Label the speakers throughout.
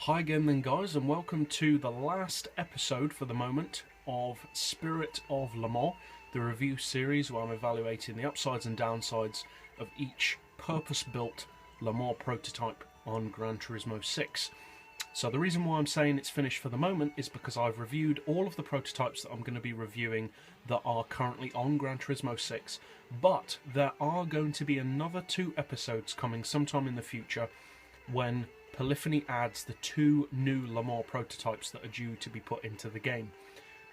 Speaker 1: Hi again then guys, and welcome to the last episode for the moment of Spirit of Le Mans, the review series where I'm evaluating the upsides and downsides of each purpose-built Le Mans prototype on Gran Turismo 6. So the reason why I'm saying it's finished for the moment is because I've reviewed all of the prototypes that I'm going to be reviewing that are currently on Gran Turismo 6, but there are going to be another 2 episodes coming sometime in the future when Polyphony adds the 2 new Le Mans prototypes that are due to be put into the game.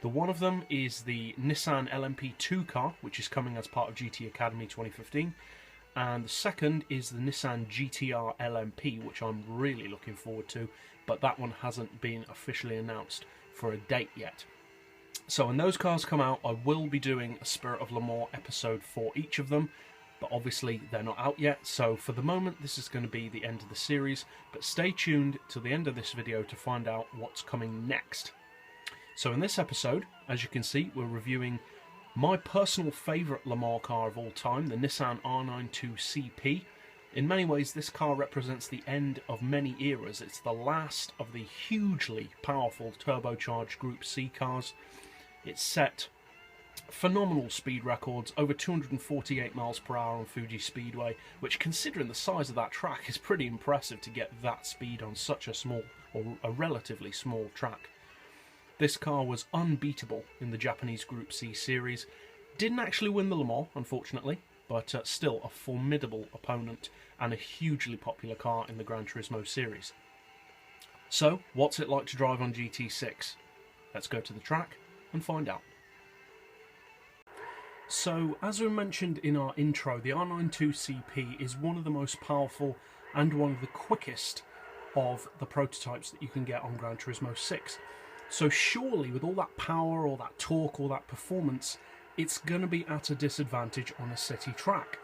Speaker 1: The one of them is the Nissan LMP2 car, which is coming as part of GT Academy 2015, and the second is the Nissan GTR LMP, which I'm really looking forward to, but that one hasn't been officially announced for a date yet. So when those cars come out, I will be doing a Spirit of Le Mans episode for each of them, but obviously they're not out yet, so for the moment this is going to be the end of the series, but stay tuned to the end of this video to find out what's coming next. So in this episode, as you can see, we're reviewing my personal favourite Le Mans car of all time, the Nissan R92CP. In many ways this car represents the end of many eras. It's the last of the hugely powerful turbocharged Group C cars. It's set phenomenal speed records, over 248 miles per hour on Fuji Speedway, which, considering the size of that track, is pretty impressive to get that speed on such a small, or a relatively small track. This car was unbeatable in the Japanese Group C series. Didn't actually win the Le Mans, unfortunately, but still a formidable opponent and a hugely popular car in the Gran Turismo series. So, what's it like to drive on GT6? Let's go to the track and find out. So, as we mentioned in our intro, the R92CP is one of the most powerful and one of the quickest of the prototypes that you can get on Gran Turismo 6. So surely, with all that power, all that torque, all that performance, it's going to be at a disadvantage on a city track.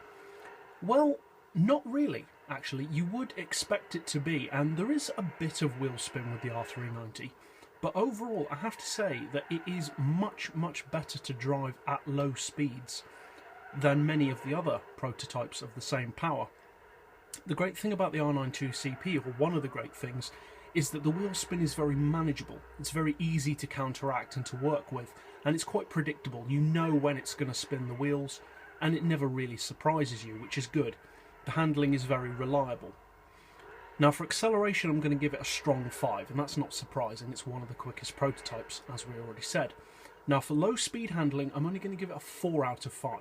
Speaker 1: Well, not really, actually. You would expect it to be, and there is a bit of wheel spin with the R390. But overall, I have to say that it is much, much better to drive at low speeds than many of the other prototypes of the same power. The great thing about the R92CP, or one of the great things, is that the wheel spin is very manageable. It's very easy to counteract and to work with, and it's quite predictable. You know when it's going to spin the wheels, and it never really surprises you, which is good. The handling is very reliable. Now for acceleration, I'm going to give it a strong 5, and that's not surprising. It's one of the quickest prototypes, as we already said. Now for low speed handling, I'm only going to give it a 4 out of 5,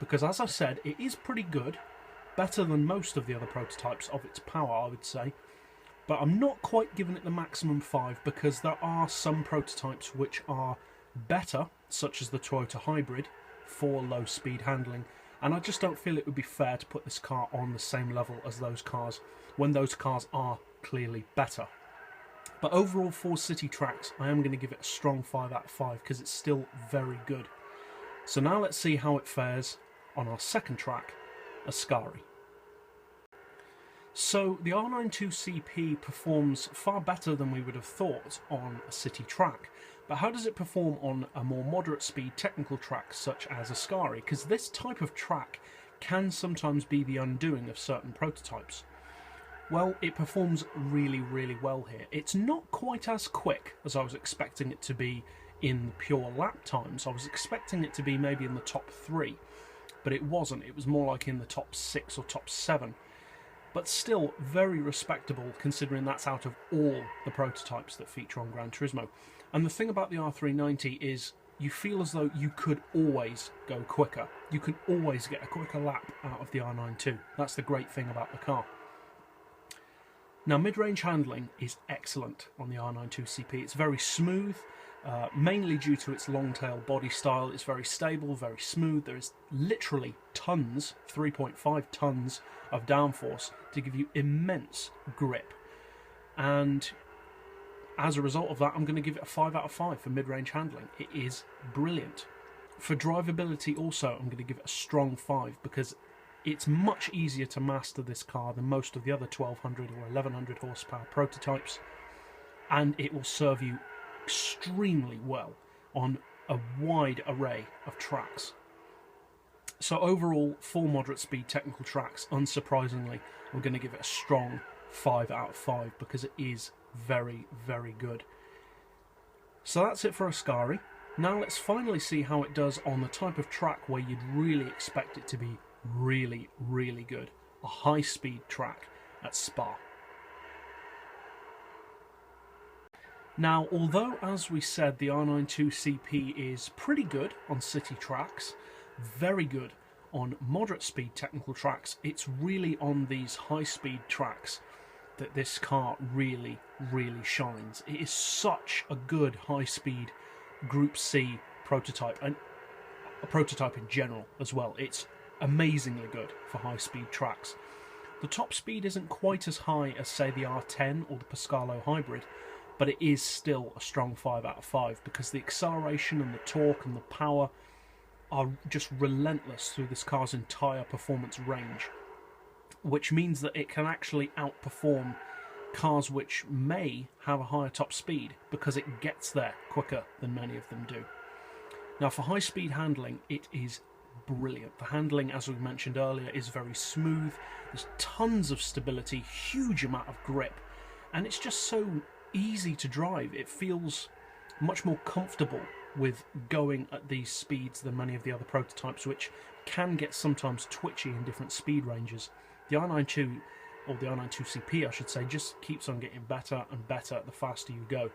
Speaker 1: because as I said, it is pretty good, better than most of the other prototypes of its power, I would say. But I'm not quite giving it the maximum 5, because there are some prototypes which are better, such as the Toyota Hybrid, for low speed handling, and I just don't feel it would be fair to put this car on the same level as those cars when those cars are clearly better. But overall, for city tracks, I am going to give it a strong 5 out of 5 because it's still very good. So now let's see how it fares on our second track, Ascari. So the R92CP performs far better than we would have thought on a city track, but how does it perform on a more moderate speed technical track such as Ascari? Because this type of track can sometimes be the undoing of certain prototypes. Well, it performs really, really well here. It's not quite as quick as I was expecting it to be in pure lap times. I was expecting it to be maybe in the top 3, but it wasn't. It was more like in the top 6 or top 7. But still very respectable, considering that's out of all the prototypes that feature on Gran Turismo. And the thing about the R390 is you feel as though you could always go quicker. You can always get a quicker lap out of the R92. That's the great thing about the car. Now, mid-range handling is excellent on the R92CP. It's very smooth, mainly due to its long-tail body style. It's very stable, very smooth. There is literally tons, 3.5 tons of downforce to give you immense grip. And as a result of that, I'm going to give it a 5 out of 5 for mid-range handling. It is brilliant. For drivability also, I'm going to give it a strong 5 because it's much easier to master this car than most of the other 1200 or 1100 horsepower prototypes, and it will serve you extremely well on a wide array of tracks. So overall, for moderate speed technical tracks, unsurprisingly, I'm going to give it a strong 5 out of 5 because it is very, very good. So that's it for Ascari. Now let's finally see how it does on the type of track where you'd really expect it to be really, really good. A high-speed track at Spa. Now, although, as we said, the R92CP is pretty good on city tracks, very good on moderate speed technical tracks, it's really on these high-speed tracks that this car really, really shines. It is such a good high-speed Group C prototype, and a prototype in general as well. It's amazingly good for high-speed tracks. The top speed isn't quite as high as, say, the R10 or the Pascalo Hybrid, but it is still a strong 5 out of 5 because the acceleration and the torque and the power are just relentless through this car's entire performance range, which means that it can actually outperform cars which may have a higher top speed because it gets there quicker than many of them do. Now, for high-speed handling, it is brilliant. The handling, as we mentioned earlier, is very smooth. There's tons of stability, huge amount of grip, and it's just so easy to drive. It feels much more comfortable with going at these speeds than many of the other prototypes, which can get sometimes twitchy in different speed ranges. The R92, or the R92CP I should say, just keeps on getting better and better the faster you go.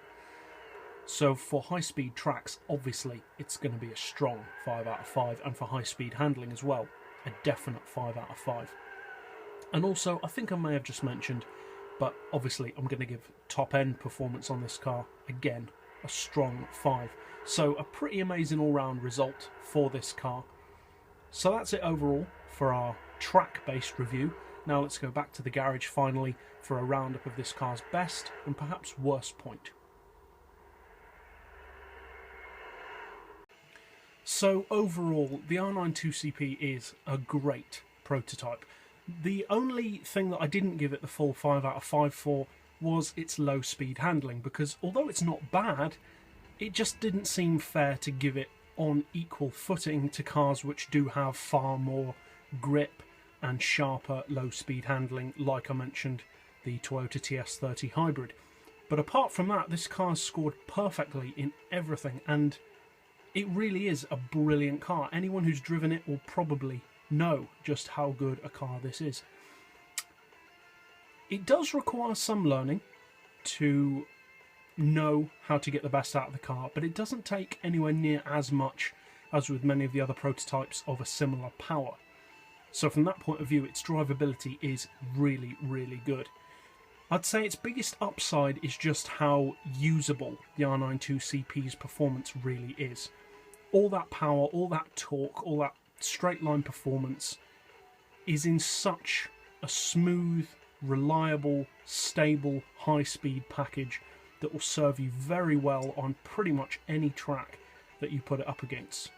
Speaker 1: So for high-speed tracks, obviously it's going to be a strong 5 out of 5, and for high-speed handling as well, a definite 5 out of 5. And also, I think I may have just mentioned, but obviously I'm going to give top-end performance on this car, again, a strong 5. So a pretty amazing all-round result for this car. So that's it overall for our track-based review. Now let's go back to the garage finally for a roundup of this car's best and perhaps worst point. So overall, the R92CP is a great prototype. The only thing that I didn't give it the full 5 out of 5 for was its low speed handling, because although it's not bad, it just didn't seem fair to give it on equal footing to cars which do have far more grip and sharper low speed handling, like I mentioned, the Toyota TS30 Hybrid. But apart from that, this car's scored perfectly in everything, and it really is a brilliant car. Anyone who's driven it will probably know just how good a car this is. It does require some learning to know how to get the best out of the car, but it doesn't take anywhere near as much as with many of the other prototypes of a similar power. So from that point of view, its drivability is really, really good. I'd say its biggest upside is just how usable the R92CP's performance really is. All that power, all that torque, all that straight line performance is in such a smooth, reliable, stable, high-speed package that will serve you very well on pretty much any track that you put it up against.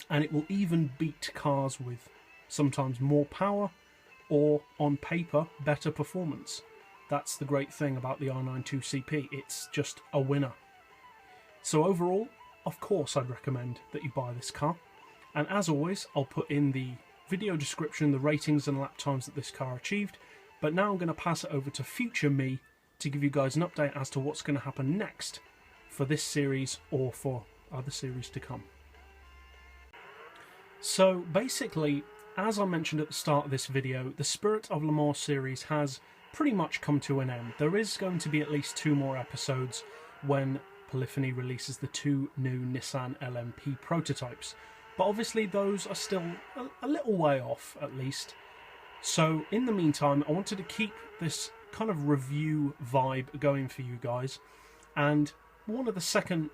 Speaker 1: And it will even beat cars with sometimes more power or, on paper, better performance. That's the great thing about the R92CP. It's just a winner. So overall, of course I'd recommend that you buy this car. And as always, I'll put in the video description the ratings and lap times that this car achieved. But now I'm going to pass it over to future me to give you guys an update as to what's going to happen next for this series or for other series to come. So basically, as I mentioned at the start of this video, the Spirit of Le Mans series has pretty much come to an end. There is going to be at least 2 more episodes when Polyphony releases the 2 new Nissan LMP prototypes. But obviously those are still a little way off, at least. So in the meantime, I wanted to keep this kind of review vibe going for you guys. And one of the second,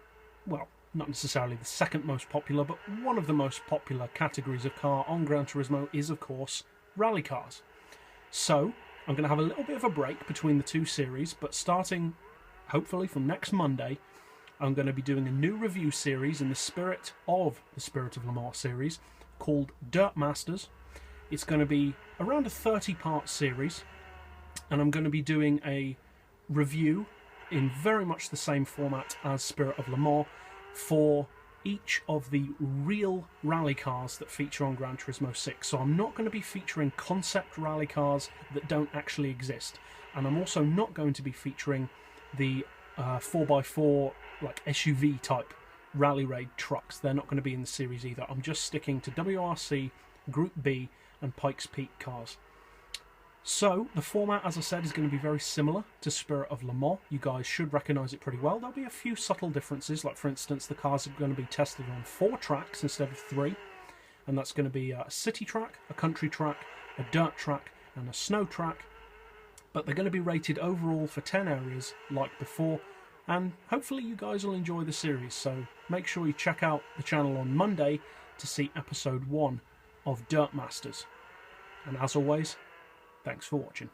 Speaker 1: well, not necessarily the second most popular, but one of the most popular categories of car on Gran Turismo is, of course, rally cars. So I'm going to have a little bit of a break between the 2 series, but starting, hopefully, from next Monday, I'm going to be doing a new review series in the spirit of the Spirit of Le Mans series called Dirt Masters. It's going to be around a 30-part series, and I'm going to be doing a review in very much the same format as Spirit of Le Mans for each of the real rally cars that feature on Gran Turismo 6. So I'm not going to be featuring concept rally cars that don't actually exist. And I'm also not going to be featuring the 4x4 like SUV type rally raid trucks. They're not going to be in the series either. I'm just sticking to WRC, Group B and Pikes Peak cars. So the format, as I said, is going to be very similar to Spirit of Le Mans. You guys should recognise it pretty well. There'll be a few subtle differences, like for instance the cars are going to be tested on 4 tracks instead of 3, and that's going to be a city track, a country track, a dirt track and a snow track, but they're going to be rated overall for 10 areas like before, and hopefully you guys will enjoy the series. So make sure you check out the channel on Monday to see episode 1 of Dirt Masters. And as always, thanks for watching.